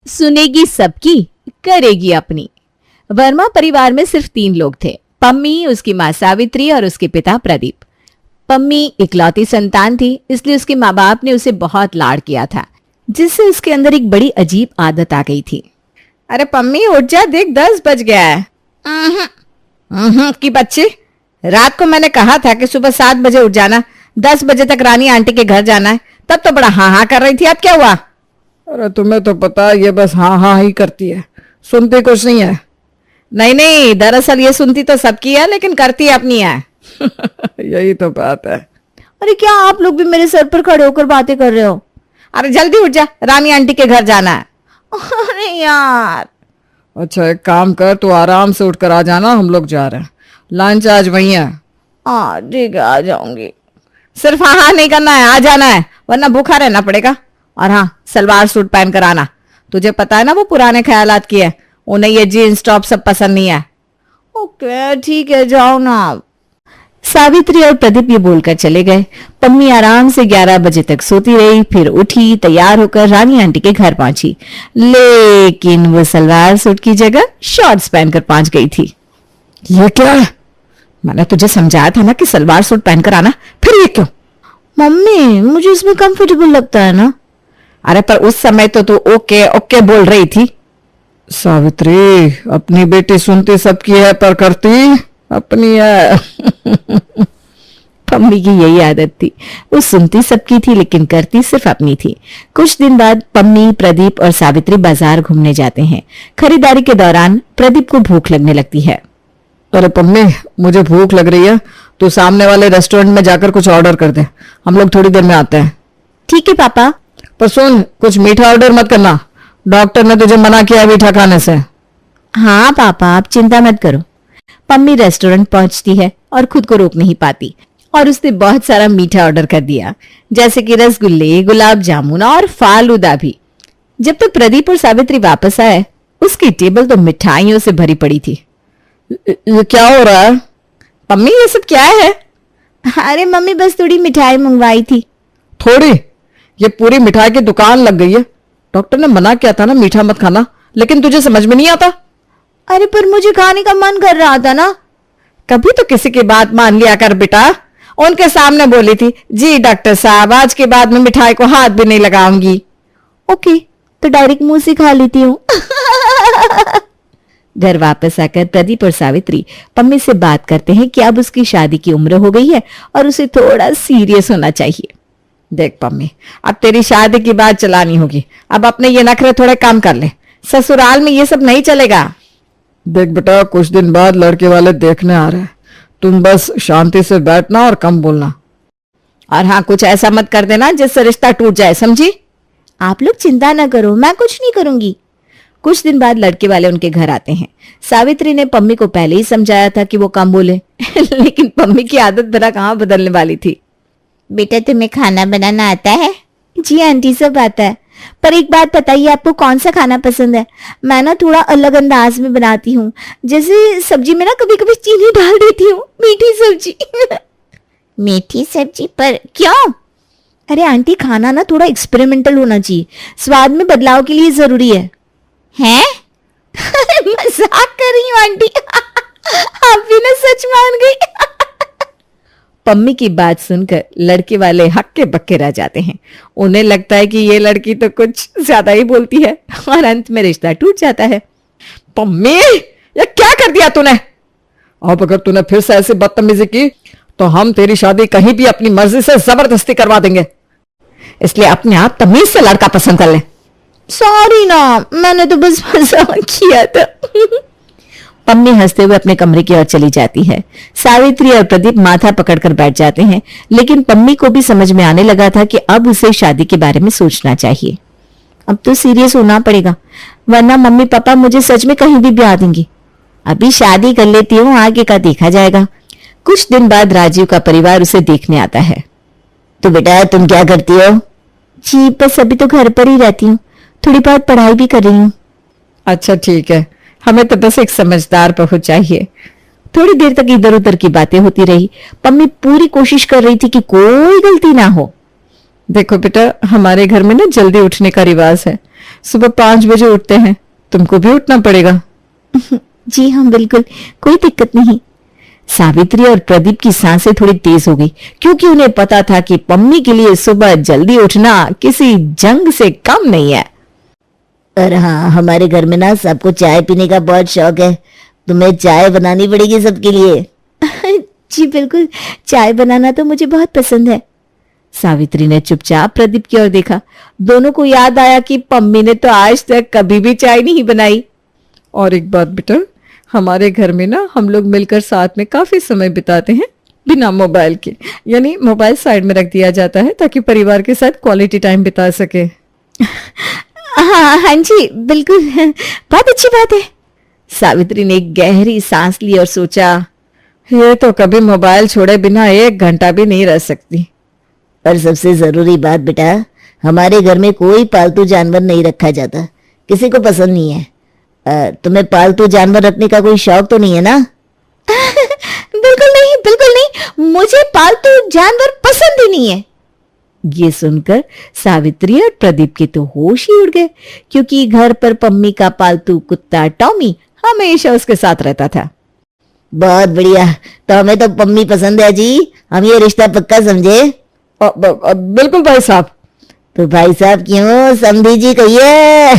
सुनेगी सबकी, करेगी अपनी। वर्मा परिवार में सिर्फ 3 लोग थे, पम्मी, उसकी माँ सावित्री और उसके पिता प्रदीप। पम्मी इकलौती संतान थी, इसलिए उसके माँ बाप ने उसे बहुत लाड़ किया था, जिससे उसके अंदर एक बड़ी अजीब आदत आ गई थी। अरे पम्मी उठ जा, देख 10 बज गया है। कि बच्ची, रात को मैंने कहा था कि सुबह 7 बजे उठ जाना, 10 बजे तक रानी आंटी के घर जाना है, तब तो बड़ा हाँ हाँ कर रही थी, अब क्या हुआ? अरे तुम्हें तो पता है ये बस हाँ हाँ ही करती है, सुनती कुछ नहीं है। नहीं नहीं, दरअसल ये सुनती तो सबकी है लेकिन करती अपनी है। यही तो बात है। अरे क्या आप लोग भी मेरे सर पर खड़े होकर बातें कर रहे हो? अरे जल्दी उठ जा, रानी आंटी के घर जाना है। अरे यार। अच्छा एक काम कर, तू आराम से उठकर आ जाना, हम लोग जा रहे हैं, लंच आज वहीं है। ठीक है, आ जाऊंगी। सिर्फ हाँ हाँ नहीं करना है, आ जाना है, वरना भूखा रहना पड़ेगा। और हाँ, सलवार सूट पहन कर आना। तुझे पता है ना वो पुराने ख्यालात की है, उन्हें ये जीन्स टॉप सब पसंद नहीं है। ओके ठीक है, जाओ ना आप। सावित्री और प्रदीप ये बोलकर चले गए। पम्मी आराम से 11 बजे तक सोती रही, फिर उठी, तैयार होकर रानी आंटी के घर पहुंची, लेकिन वो सलवार सूट की जगह शॉर्ट्स पहनकर पहुंच गई थी। ये क्या है? मैंने तुझे समझाया था ना कि सलवार सूट पहनकर आना, फिर ये क्यों? मम्मी मुझे इसमें कंफर्टेबल लगता है ना। अरे पर उस समय तो तू ओके ओके बोल रही थी। सावित्री, अपनी बेटी सुनती सबकी है पर करती अपनी है। पम्मी की यही आदत थी, वो सुनती सबकी थी लेकिन करती सिर्फ अपनी थी। कुछ दिन बाद पम्मी, प्रदीप और सावित्री बाजार घूमने जाते हैं। खरीदारी के दौरान प्रदीप को भूख लगने लगती है। अरे पम्मी, मुझे भूख लग रही है, तू सामने वाले रेस्टोरेंट में जाकर कुछ ऑर्डर कर दे, हम लोग थोड़ी देर में आते हैं। ठीक है पापा। पर सुन, कुछ मीठा ऑर्डर मत करना, डॉक्टर ने तुझे मना किया मीठा खाने से। हाँ पापा, आप चिंता मत करो। पम्मी रेस्टोरेंट पहुंचती है और खुद को रोक नहीं पाती और उसने बहुत सारा मीठा ऑर्डर कर दिया, जैसे कि रसगुल्ले, गुलाब जामुन और फालूदा भी। जब तक प्रदीप और सावित्री वापस आए, उसकी टेबल तो मिठाइयों से भरी पड़ी थी। ये क्या हो रहा है? पम्मी ये सब क्या है? अरे मम्मी बस थोड़ी मिठाई मंगवाई थी। थोड़ी? ये पूरी मिठाई की दुकान लग गई है। डॉक्टर ने मना किया था ना मीठा मत खाना, लेकिन तुझे समझ में नहीं आता। अरे पर मुझे खाने का मन कर रहा था ना। कभी तो किसी की बात मान लिया कर बेटा। उनके सामने बोली थी, जी डॉक्टर साहब आज के बाद मैं मिठाई को हाथ भी नहीं लगाऊंगी। ओके, तो डायरेक्ट मुंह से खा लेती हूँ। घर वापस आकर प्रदीप और सावित्री पम्मी से बात करते हैं कि अब उसकी शादी की उम्र हो गई है और उसे थोड़ा सीरियस होना चाहिए। देख पम्मी, अब तेरी शादी की बात चलानी होगी, अब अपने ये नखरे थोड़े कम कर ले, ससुराल में ये सब नहीं चलेगा। देख बेटा, कुछ दिन बाद लड़के वाले देखने आ रहे हैं, तुम बस शांति से बैठना और कम बोलना। और हाँ, कुछ ऐसा मत कर देना जिससे रिश्ता टूट जाए, समझी? आप लोग चिंता न करो, मैं कुछ नहीं करूंगी। कुछ दिन बाद लड़के वाले उनके घर आते हैं। सावित्री ने पम्मी को पहले ही समझाया था कि वो कम बोले, लेकिन पम्मी की आदत भला कहाँ बदलने वाली थी। बेटा तुम्हें खाना बनाना आता है? जी आंटी, सब आता है। पर एक बात बताइए, आपको कौन सा खाना पसंद है? मैं ना थोड़ा अलग अंदाज में बनाती हूँ, जैसे सब्जी में ना कभी कभी चीनी डाल देती हूँ, मीठी सब्जी। मीठी सब्जी? पर क्यों? अरे आंटी, खाना ना थोड़ा एक्सपेरिमेंटल होना चाहिए, स्वाद में बदलाव के लिए जरूरी है। हैं? मजाक कर रही हूँ आंटी। आप भी ना सच मान गई। पम्मी की बात सुनकर लड़के वाले हक्के बक्के रह जाते हैं। उन्हें लगता है कि ये लड़की तो कुछ ज्यादा ही बोलती है और अंत में रिश्ता टूट जाता है। पम्मी, ये क्या कर दिया तूने? अब अगर तूने फिर से ऐसी बदतमीजी की तो हम तेरी शादी कहीं भी अपनी मर्जी से जबरदस्ती करवा देंगे, इसलिए अपने आप तमीज से लड़का पसंद कर ले। सॉरी ना, मैंने तो बस मजाक किया था। पम्मी हंसते हुए अपने कमरे की ओर चली जाती है। सावित्री और प्रदीप माथा पकड़कर बैठ जाते हैं, लेकिन पम्मी को भी समझ में आने लगा था कि अब उसे शादी के बारे में सोचना चाहिए। अब तो सीरियस होना पड़ेगा, वरना मम्मी पापा मुझे सच में कहीं भी ब्याह देंगे। अभी शादी कर लेती हूँ, आगे का देखा जाएगा। कुछ दिन बाद राजीव का परिवार उसे देखने आता है। तो बेटा तुम क्या करती हो? जी बस अभी तो घर पर ही रहती हूँ, थोड़ी बहुत पढ़ाई भी कर रही हूँ। अच्छा ठीक है, हमें तो बस एक समझदार बहू चाहिए। थोड़ी देर तक इधर उधर की बातें होती रही। पम्मी पूरी कोशिश कर रही थी कि कोई गलती ना हो। देखो बेटा, हमारे घर में ना जल्दी उठने का रिवाज है, सुबह 5 बजे उठते हैं, तुमको भी उठना पड़ेगा। जी हाँ बिल्कुल, कोई दिक्कत नहीं। सावित्री और प्रदीप की सांसें थोड़ी तेज हो गई, क्योंकि उन्हें पता था कि पम्मी के लिए सुबह जल्दी उठना किसी जंग से कम नहीं है। पर हाँ, हमारे घर में ना सबको चाय पीने का बहुत शौक है, तुम्हें चाय बनानी पड़ेगी सबके लिए। जी बिल्कुल, चाय बनाना तो मुझे बहुत पसंद है। सावित्री ने चुपचाप प्रदीप की ओर देखा। दोनों को याद आया कि पम्मी ने तो आज तक कभी भी चाय नहीं बनाई। और एक बात बेटा, हमारे घर में ना हम लोग मिलकर साथ में काफी समय बिताते हैं बिना मोबाइल के, यानी मोबाइल साइड में रख दिया जाता है ताकि परिवार के साथ क्वालिटी टाइम बिता सके। हाँ हाँ जी बिल्कुल, बहुत अच्छी बात है। सावित्री ने एक गहरी सांस ली और सोचा, ये तो कभी मोबाइल छोड़े बिना 1 घंटा भी नहीं रह सकती। पर सबसे जरूरी बात बेटा, हमारे घर में कोई पालतू जानवर नहीं रखा जाता, किसी को पसंद नहीं है। तुम्हें पालतू जानवर रखने का कोई शौक तो नहीं है ना? बिल्कुल नहीं, बिल्कुल नहीं, मुझे पालतू जानवर पसंद ही नहीं है। ये सुनकर सावित्री और प्रदीप के तो होश ही उड़ गए, क्योंकि घर पर पम्मी का पालतू कुत्ता टॉमी हमेशा उसके साथ रहता था। बहुत बढ़िया, तो हमें तो पम्मी पसंद है जी, हम ये रिश्ता पक्का समझे। बिल्कुल भाई साहब। तो भाई साहब क्यों, समधी जी कहिए।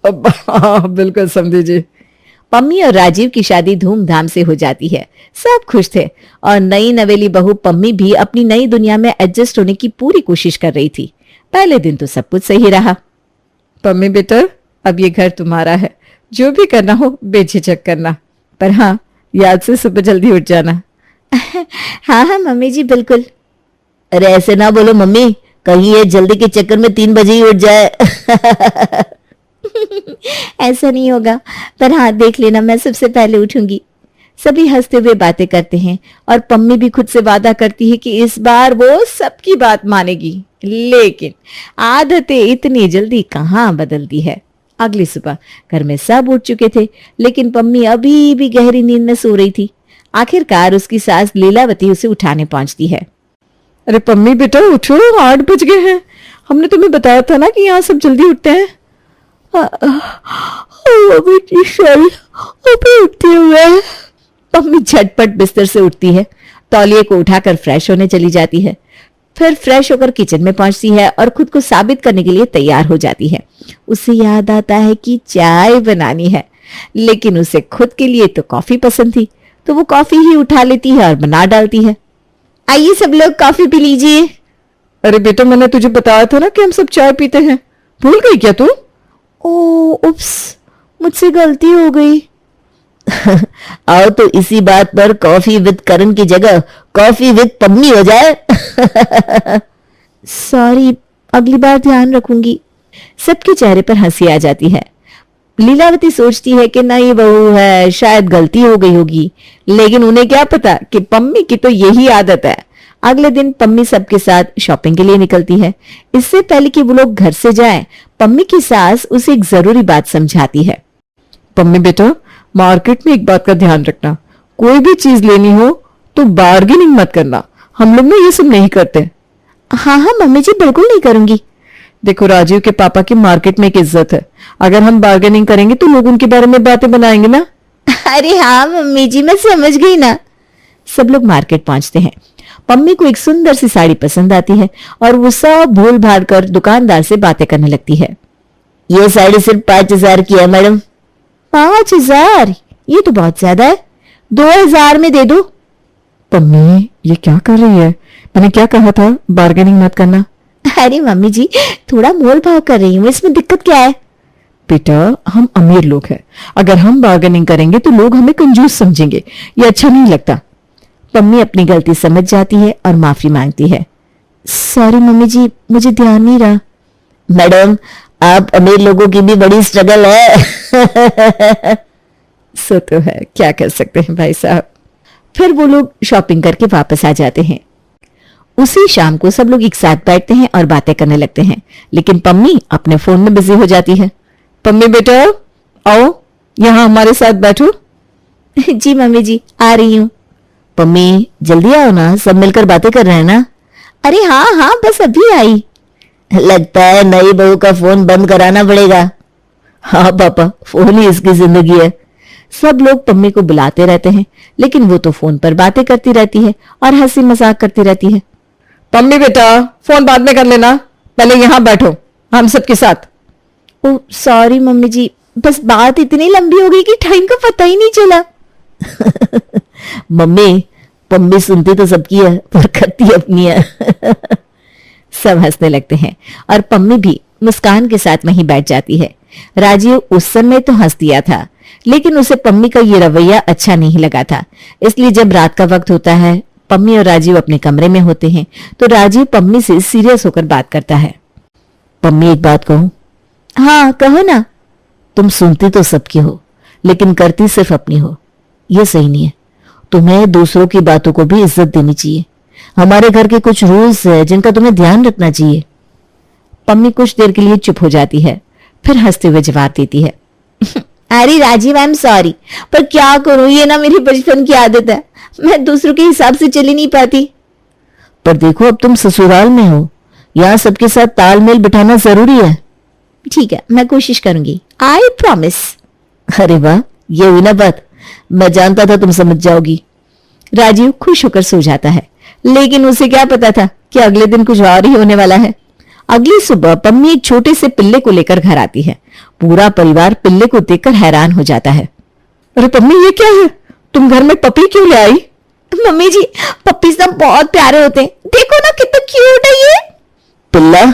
बिल्कुल समझी जी। पम्मी और राजीव की शादी धूमधाम से हो जाती है। सब खुश थे और नई नवेली बहू पम्मी भी अपनी नई दुनिया में एडजस्ट होने की पूरी कोशिश कर रही थी। पहले दिन तो सब कुछ सही रहा। पम्मी बेटा, अब ये घर तुम्हारा है, जो भी करना हो बेझिझक करना, पर हाँ याद से सुबह जल्दी उठ जाना। हाँ हाँ मम्मी जी बिल्कुल। अरे ऐसे ना बोलो मम्मी, कहीं ये जल्दी के चक्कर में 3 बजे ही उठ जाए। ऐसा नहीं होगा, पर हाँ देख लेना, मैं सबसे पहले उठूंगी। सभी हंसते हुए बातें करते हैं और पम्मी भी खुद से वादा करती है कि इस बार वो सबकी बात मानेगी। लेकिन आदतें इतनी जल्दी कहाँ बदलती है। अगली सुबह घर में सब उठ चुके थे, लेकिन पम्मी अभी भी गहरी नींद में सो रही थी। आखिरकार उसकी सास लीलावती उसे उठाने पहुंचती है। अरे पम्मी बेटा उठो, 8 बज गए हैं, हमने तुम्हें बताया था ना कि यहाँ सब जल्दी उठते हैं। उठती हुए पम्मी झटपट बिस्तर से उठती है, तौलिए को उठाकर फ्रेश होने चली जाती है। फिर फ्रेश होकर किचन में पहुंचती है और खुद को साबित करने के लिए तैयार हो जाती है। उसे याद आता है कि चाय बनानी है, लेकिन उसे खुद के लिए तो कॉफी पसंद थी, तो वो कॉफी ही उठा लेती है और बना डालती है। आइए सब लोग कॉफी पी लीजिए। अरे बेटा, मैंने तुझे बताया था ना कि हम सब चाय पीते हैं, भूल गई क्या तू? ओह उप्स, मुझसे गलती हो गई। आओ तो इसी बात पर कॉफी विद करण की जगह कॉफी विद पम्मी हो जाए। सॉरी, अगली बार ध्यान रखूंगी। सबके चेहरे पर हंसी आ जाती है। लीलावती सोचती है कि नई बहू है, शायद गलती हो गई होगी, लेकिन उन्हें क्या पता कि पम्मी की तो यही आदत है। अगले दिन पम्मी सबके साथ शॉपिंग के लिए निकलती है। इससे पहले कि वो लोग घर से जाएं, पम्मी की सास उसे एक जरूरी बात समझाती है। पम्मी बेटा, मार्केट में एक बात का ध्यान रखना, कोई भी चीज लेनी हो तो बार्गेनिंग मत करना, हम लोग ना ये सब नहीं करते। हाँ हाँ मम्मी जी बिल्कुल नहीं करूंगी। देखो, राजीव के पापा की मार्केट में एक इज्जत है, अगर हम बार्गेनिंग करेंगे तो लोग उनके बारे में बातें बनाएंगे ना। अरे हाँ मम्मी जी, मैं समझ गई ना। सब लोग मार्केट पहुंचते हैं। पम्मी को एक सुंदर सी साड़ी पसंद आती है और वो सब भूल भाल कर दुकानदार से बातें करने लगती है। ये साड़ी सिर्फ 5,000 की है मैडम। 5,000? ये तो बहुत ज्यादा है, 2,000 में दे दो। पम्मी ये क्या कर रही है? मैंने क्या कहा था बार्गेनिंग मत करना। अरे मम्मी जी, थोड़ा मोल भाव कर रही हूँ, इसमें दिक्कत क्या है? बेटा, हम अमीर लोग हैं, अगर हम बार्गेनिंग करेंगे तो लोग हमें कंजूस समझेंगे, ये अच्छा नहीं लगता। पम्मी अपनी गलती समझ जाती है और माफी मांगती है। सॉरी मम्मी जी, मुझे ध्यान नहीं रहा। मैडम, आप अमीर लोगों की भी बड़ी स्ट्रगल है। सो तो है, क्या कर सकते हैं भाई साहब। फिर वो लोग शॉपिंग करके वापस आ जाते हैं। उसी शाम को सब लोग एक साथ बैठते हैं और बातें करने लगते हैं, लेकिन पम्मी अपने फोन में बिजी हो जाती है। पम्मी बेटा, आओ यहाँ हमारे साथ बैठो। जी मम्मी जी, आ रही हूँ। पम्मी जल्दी आओ ना, सब मिलकर बातें कर रहे हैं ना। अरे हाँ हाँ, बस अभी आई। लगता है नई बहू का फोन बंद कराना पड़ेगा। हाँ पापा, फोन ही इसकी जिंदगी है। सब लोग पम्मी को बुलाते रहते हैं, लेकिन वो तो फोन पर बातें करती रहती है और हंसी मजाक करती रहती है। पम्मी बेटा, फोन बाद में कर लेना, पहले यहाँ बैठो हम सबके साथ। ओ सॉरी मम्मी जी, बस बात इतनी लंबी हो गई कि टाइम का पता ही नहीं चला। मम्मी, पम्मी सुनती तो सबकी है पर करती अपनी है। सब हंसने लगते हैं और पम्मी भी मुस्कान के साथ वहीं बैठ जाती है। राजीव उस समय तो हंस दिया था, लेकिन उसे पम्मी का ये रवैया अच्छा नहीं लगा था। इसलिए जब रात का वक्त होता है, पम्मी और राजीव अपने कमरे में होते हैं, तो राजीव पम्मी से सीरियस होकर बात करता है। पम्मी, एक बात कहूं? हाँ कहो ना। तुम सुनती तो सबकी हो, लेकिन करती सिर्फ अपनी हो। ये सही नहीं है। तुम्हें दूसरों की बातों को भी इज्जत देनी चाहिए। हमारे घर के कुछ रूल्स है जिनका तुम्हें ध्यान रखना चाहिए। पम्मी कुछ देर के लिए चुप हो जाती है, फिर हंसते हुए जवाब देती है। अरे राजीव, आई एम सॉरी, पर क्या करूं, ये ना मेरी बचपन की आदत है। मैं दूसरों के हिसाब से चली नहीं पाती। पर देखो, अब तुम ससुराल में हो, यहाँ सबके साथ तालमेल बिठाना जरूरी है। ठीक है, मैं कोशिश करूंगी, आई प्रॉमिस। अरे वाह, ये हुई ना बात। मैं जानता था तुम समझ जाओगी। राजीव खुश होकर सो जाता है, लेकिन उसे क्या पता था कि अगले दिन कुछ और ही होने वाला है। अगली सुबह पम्मी एक छोटे से पिल्ले को लेकर घर आती है। पूरा परिवार पिल्ले को देखकर हैरान हो जाता है। अरे पम्मी, ये क्या है? तुम घर में पपी क्यों ले आई? मम्मी जी, पप्पी सब बहुत प्यारे होते हैं, देखो ना कितना क्यूट है ये। पिल्ला?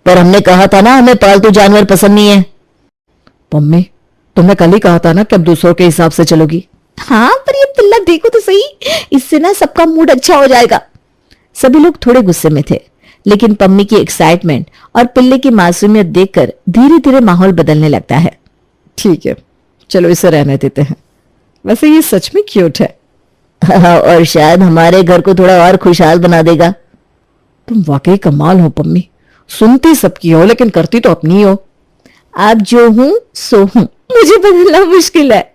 पर हमने कहा था ना हमें पालतू जानवर पसंद नहीं है। पम्मी, तुमने कल ही कहा था ना कि अब दूसरों के हिसाब से चलोगी। हाँ, पर ये पिल्ला देखो तो सही, इससे ना सबका मूड अच्छा हो जाएगा। सभी लोग थोड़े गुस्से में थे, लेकिन पम्मी की एक्साइटमेंट और पिल्ले की मासूमियत देखकर धीरे धीरे माहौल बदलने लगता है। ठीक है, चलो इसे रहने देते हैं। वैसे ये सच में क्यूट है। हाँ, और शायद हमारे घर को थोड़ा और खुशहाल बना देगा। तुम वाकई कमाल हो पम्मी, सुनती सबकी हो लेकिन करती तो अपनी हो। आप जो हूं सो हूं, मुझे बदलना मुश्किल है।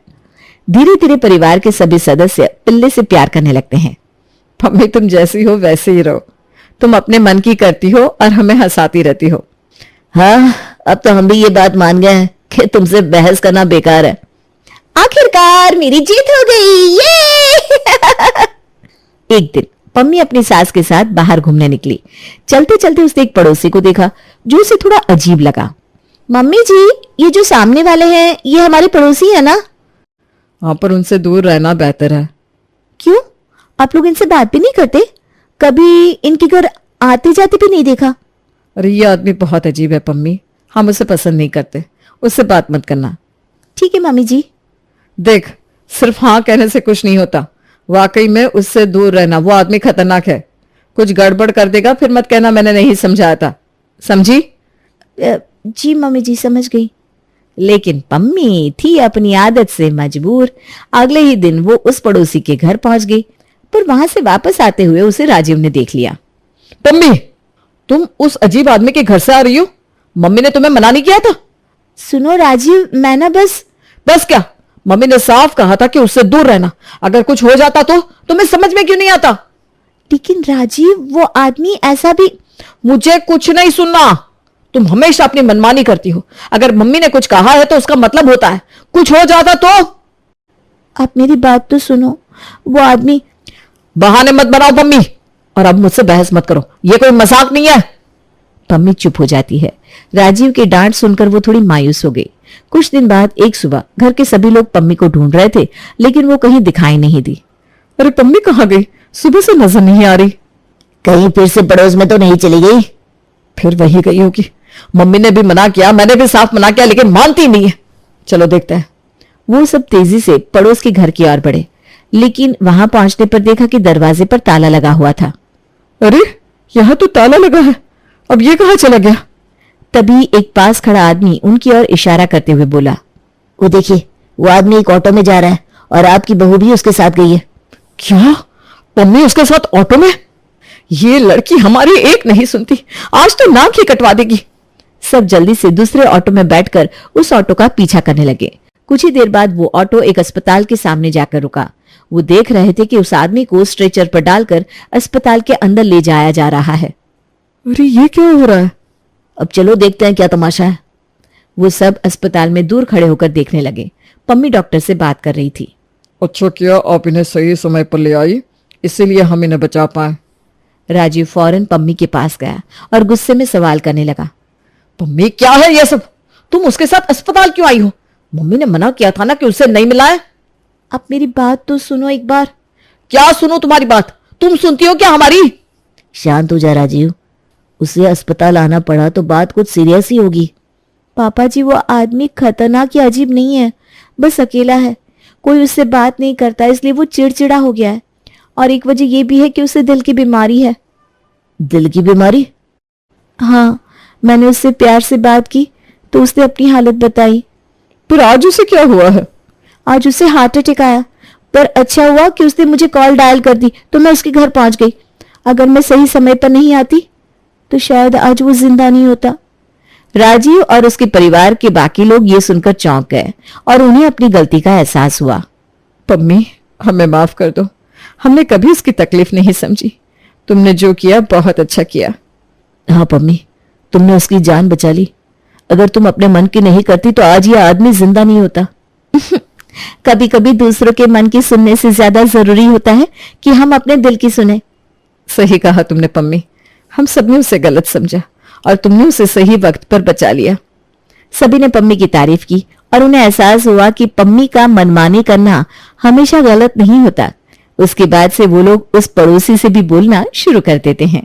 धीरे धीरे परिवार के सभी सदस्य पिल्ले से प्यार करने लगते हैं। पम्मी, तुम जैसी हो वैसे ही रहो। तुम अपने मन की करती हो और हमें हंसाती रहती हो। हाँ, अब तो हम भी ये बात मान गए हैं कि तुमसे बहस करना बेकार है। आखिरकार मेरी जीत हो गई, ये। एक दिन पम्मी अपनी सास के साथ बाहर घूमने निकली। चलते चलते उसने एक पड़ोसी को देखा जो उसे थोड़ा अजीब लगा। मम्मी जी, ये जो सामने वाले हैं ये हमारे पड़ोसी है ना? हाँ, पर उनसे दूर रहना बेहतर है। क्यों, आप लोग इनसे बात भी नहीं करते? कभी इनके घर आते जाते भी नहीं देखा? अरे ये आदमी बहुत अजीब है पम्मी, हम उसे पसंद नहीं करते, उससे बात मत करना। ठीक है मम्मी जी। देख, सिर्फ हाँ कहने से कुछ नहीं होता, वाकई में उससे दूर रहना। वो आदमी खतरनाक है, कुछ गड़बड़ कर देगा फिर मत कहना मैंने नहीं समझाया था, समझी? जी मम्मी जी, समझ गई। लेकिन पम्मी थी अपनी आदत से मजबूर। अगले ही दिन वो उस पड़ोसी के घर पहुंच गई, पर वहां से वापस आते हुए उसे राजीव ने देख लिया। पम्मी, तुम उस अजीब आदमी के घर से आ रही हो? मम्मी ने तुम्हें मना नहीं किया था? सुनो राजीव, मैं ना बस क्या? मम्मी ने साफ कहा था कि उससे दूर रहना। अगर कुछ हो जाता तो तुम्हें समझ में क्यों नहीं आता? लेकिन राजीव, वो आदमी ऐसा भी। मुझे कुछ नहीं सुनना, तुम हमेशा अपनी मनमानी करती हो। अगर मम्मी ने कुछ कहा है तो उसका मतलब होता है, कुछ हो जाता तो? आप मेरी बात तो सुनो, वो आदमी। बहाने मत बनाओ पम्मी, और अब मुझसे बहस मत करो, ये कोई मजाक नहीं है। पम्मी चुप हो जाती है। राजीव की डांट सुनकर वो थोड़ी मायूस हो गई। कुछ दिन बाद एक सुबह घर के सभी लोग पम्मी को ढूंढ रहे थे, लेकिन वो कहीं दिखाई नहीं दी। अरे पम्मी कहाँ गई? सुबह से नजर नहीं आ रही। कहीं फिर से पड़ोस में तो नहीं चली गई? फिर वही गई होगी। मम्मी ने भी मना किया, मैंने भी साफ मना किया, लेकिन मानती नहीं है। चलो देखते हैं। वो सब तेजी से पड़ोस के घर की ओर बढ़े, लेकिन वहां पहुंचने पर देखा कि दरवाजे पर ताला लगा हुआ था। अरे, यहाँ तो ताला लगा है, अब ये कहाँ चला गया? तभी एक पास खड़ा आदमी उनकी ओर इशारा करते हुए बोला, वो देखिए, वो आदमी एक ऑटो में जा रहा है और आपकी बहू भी उसके साथ गई है। क्या? पम्मी उसके साथ ऑटो में? ये लड़की हमारी एक नहीं सुनती, आज तो नाक ही कटवा देगी। सब जल्दी से दूसरे ऑटो में बैठकर उस ऑटो का पीछा करने लगे। कुछ ही देर बाद वो ऑटो एक अस्पताल के सामने जाकर रुका। वो देख रहे थे कि उस आदमी को स्ट्रेचर पर डालकर अस्पताल के अंदर ले जाया जा रहा है। अरे ये क्या हो रहा है? अब चलो देखते हैं क्या तमाशा है। वो सब अस्पताल में दूर खड़े होकर देखने लगे। पम्मी डॉक्टर से बात कर रही थी। अच्छा किया आप इन्हें सही समय पर ले आई, इसीलिए हम इन्हें बचा पाए। राजीव फौरन पम्मी के पास गया और गुस्से में सवाल करने लगा। पम्मी क्या है ये सब? तुम उसके साथ अस्पताल क्यों आई हो? मम्मी ने मना किया था ना कि उसे नहीं मिलाए। आप मेरी बात तो सुनो एक बार। क्या सुनो तुम्हारी बात? तुम सुनती हो क्या हमारी? शांत हो जा राजीव, उसे अस्पताल आना पड़ा तो बात कुछ सीरियस ही होगी। पापा जी वो आदमी खतरनाक या अजीब नहीं है, बस अकेला है, कोई उससे बात नहीं करता, इसलिए वो चिड़चिड़ा हो गया है। और एक वजह यह भी है कि उसे दिल की बीमारी है। दिल की बीमारी? हाँ, मैंने उससे प्यार से बात की तो उसने अपनी हालत बताई। फिर आज उसे क्या हुआ है? आज उसे हार्ट अटैक आया, पर अच्छा हुआ कि उसने मुझे कॉल डायल कर दी तो मैं उसके घर पहुंच गई। अगर मैं सही समय पर नहीं आती तो शायद आज वो जिंदा नहीं होता। राजीव और उसके परिवार के बाकी लोग ये सुनकर चौंक गए और उन्हें अपनी गलती का एहसास हुआ। पम्मी हमें माफ कर दो, हमने कभी उसकी तकलीफ नहीं समझी। तुमने जो किया बहुत अच्छा किया। हाँ पम्मी, तुमने उसकी जान बचा ली। अगर तुम अपने मन की नहीं करती तो आज ये आदमी जिंदा नहीं होता। कभी कभी दूसरों के मन की सुनने से ज्यादा जरूरी होता है कि हम अपने दिल की सुने। सही कहा तुमने पम्मी, हम सबने उसे गलत समझा और तुमने उसे सही वक्त पर बचा लिया। सभी ने पम्मी की तारीफ की और उन्हें एहसास हुआ कि पम्मी का मनमानी करना हमेशा गलत नहीं होता। उसके बाद से वो लोग उस पड़ोसी से भी बोलना शुरू कर देते हैं।